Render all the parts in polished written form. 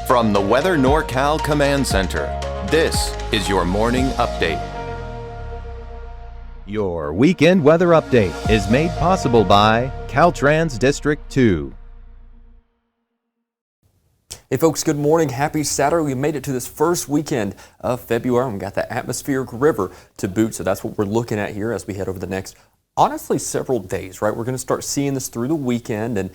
From the Weather NorCal Command Center, this is your morning update. Your weekend weather update is made possible by Caltrans District 2. Hey folks, good morning. Happy Saturday. We made it to this first weekend of February. We got the atmospheric river to boot, so that's what we're looking at here as we head over the next, honestly, several days, right? We're going to start seeing this through the weekend, and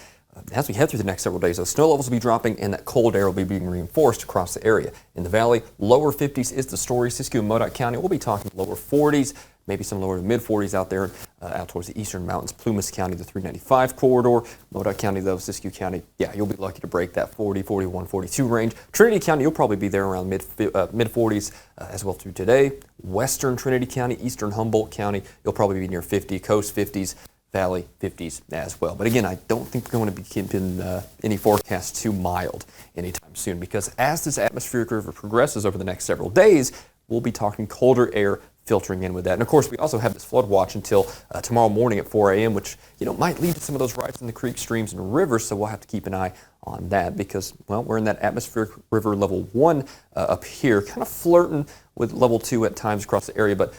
as we head through the next several days, those snow levels will be dropping and that cold air will be being reinforced across the area. In the valley, lower 50s is the story. Siskiyou and Modoc County, we'll be talking lower 40s, maybe some lower to mid 40s out there, out towards the eastern mountains. Plumas County, the 395 corridor. Modoc County, though, Siskiyou County, yeah, you'll be lucky to break that 40, 41, 42 range. Trinity County, you'll probably be there around mid 40s as well through today. Western Trinity County, eastern Humboldt County, you'll probably be near 50, coast 50s. Valley 50s as well. But again, I don't think we're going to be keeping any forecast too mild anytime soon, because as this atmospheric river progresses over the next several days, we'll be talking colder air filtering in with that. And of course, we also have this flood watch until tomorrow morning at 4 a.m., which might lead to some of those rises in the creeks, streams, and rivers. So we'll have to keep an eye on that because, well, we're in that atmospheric river level 1 up here, kind of flirting with level 2 at times across the area, but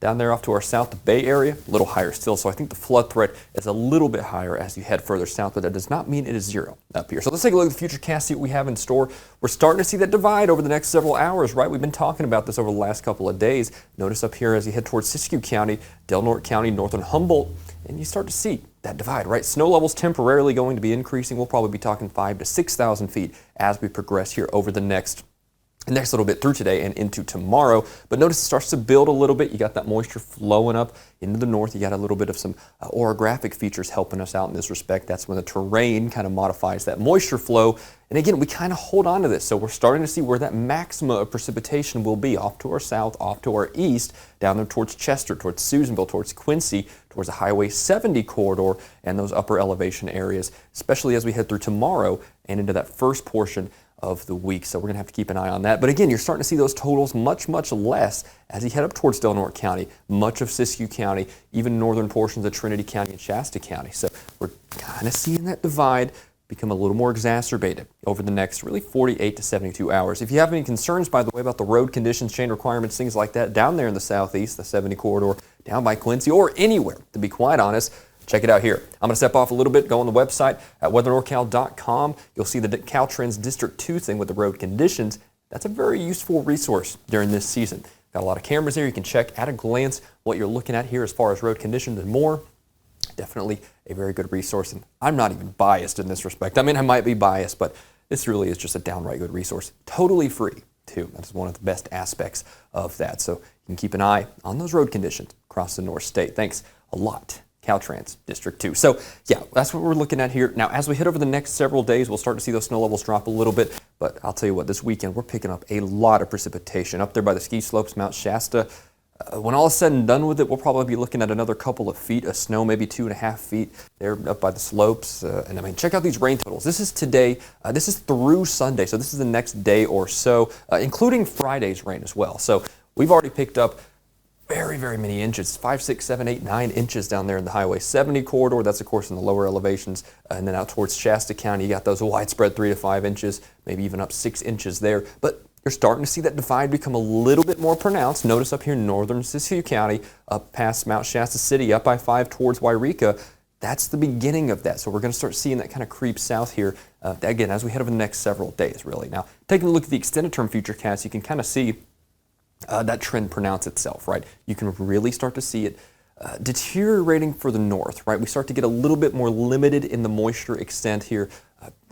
down there off to our south, the Bay Area, a little higher still. So I think the flood threat is a little bit higher as you head further south, but that does not mean it is zero up here. So let's take a look at the Futurecast, see what we have in store. We're starting to see that divide over the next several hours, right? We've been talking about this over the last couple of days. Notice up here as you head towards Siskiyou County, Del Norte County, northern Humboldt, and you start to see that divide, right? Snow levels temporarily going to be increasing. We'll probably be talking 5,000 to 6,000 feet as we progress here over the next little bit through today and into tomorrow. But notice it starts to build a little bit. You got that moisture flowing up into the north. You got a little bit of some orographic features helping us out in this respect. That's when the terrain kind of modifies that moisture flow. And again, we kind of hold on to this. So we're starting to see where that maxima of precipitation will be off to our south, off to our east, down there towards Chester, towards Susanville, towards Quincy, towards the Highway 70 corridor and those upper elevation areas, especially as we head through tomorrow and into that first portion of the week. So we're going to have to keep an eye on that. But again, you're starting to see those totals much less as you head up towards Del Norte County, much of Siskiyou County, even northern portions of Trinity County and Shasta County. So we're kind of seeing that divide become a little more exacerbated over the next really 48 to 72 hours. If you have any concerns, by the way, about the road conditions, chain requirements, things like that, down there in the southeast, the 70 corridor, down by Quincy, or anywhere, to be quite honest, check it out here. I'm going to step off a little bit, go on the website at weathernorcal.com. You'll see the Caltrans District 2 thing with the road conditions. That's a very useful resource during this season. Got a lot of cameras there. You can check at a glance what you're looking at here as far as road conditions and more. Definitely a very good resource, and I'm not even biased in this respect. I mean, I might be biased, but this really is just a downright good resource. Totally free, too. That's one of the best aspects of that. So you can keep an eye on those road conditions across the North State. Thanks a lot, Caltrans District 2. So yeah, that's what we're looking at here. Now, as we head over the next several days, we'll start to see those snow levels drop a little bit, but I'll tell you what, this weekend we're picking up a lot of precipitation up there by the ski slopes, Mount Shasta. When all is said and done with it, we'll probably be looking at another couple of feet of snow, maybe 2.5 feet there up by the slopes. And I mean, check out these rain totals. This is today, this is through Sunday, so this is the next day or so, including Friday's rain as well. So we've already picked up very many inches, 5, 6, 7, 8, 9 inches down there in the Highway 70 corridor. That's, of course, in the lower elevations. And then out towards Shasta County, you got those widespread 3 to 5 inches, maybe even up 6 inches there. But you're starting to see that divide become a little bit more pronounced. Notice up here in northern Siskiyou County, up past Mount Shasta City, up I-5 towards Wairika. That's the beginning of that. So we're going to start seeing that kind of creep south here, again, as we head over the next several days, really. Now, taking a look at the extended term Futurecast, you can kind of see that trend pronounce itself, right? You can really start to see it deteriorating for the north, right? We start to get a little bit more limited in the moisture extent here,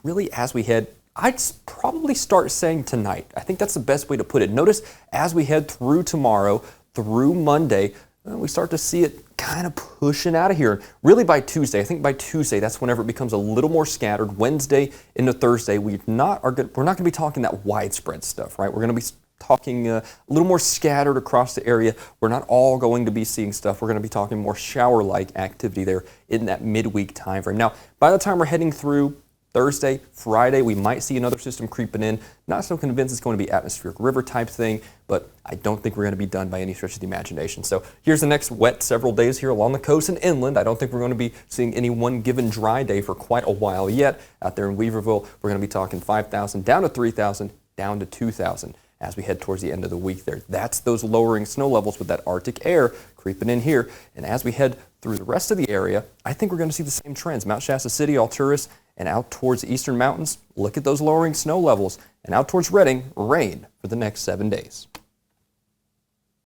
really as we head. I'd probably start saying tonight. I think that's the best way to put it. Notice as we head through tomorrow, through Monday, we start to see it kind of pushing out of here. Really by Tuesday, I think by Tuesday, that's whenever it becomes a little more scattered. Wednesday into Thursday, we're not going to be talking that widespread stuff, right? We're going to be talking a little more scattered across the area. We're not all going to be seeing stuff. We're going to be talking more shower-like activity there in that midweek time frame. Now, by the time we're heading through Thursday, Friday, we might see another system creeping in. Not so convinced it's going to be atmospheric river type thing, but I don't think we're going to be done by any stretch of the imagination. So here's the next wet several days here along the coast and inland. I don't think we're going to be seeing any one given dry day for quite a while yet. Out there in Weaverville, we're going to be talking 5,000 down to 3,000, down to 2,000 as we head towards the end of the week there. That's those lowering snow levels with that Arctic air creeping in here. And as we head through the rest of the area, I think we're going to see the same trends. Mount Shasta City, Alturas, and out towards the eastern mountains, look at those lowering snow levels. And out towards Redding, rain for the next 7 days.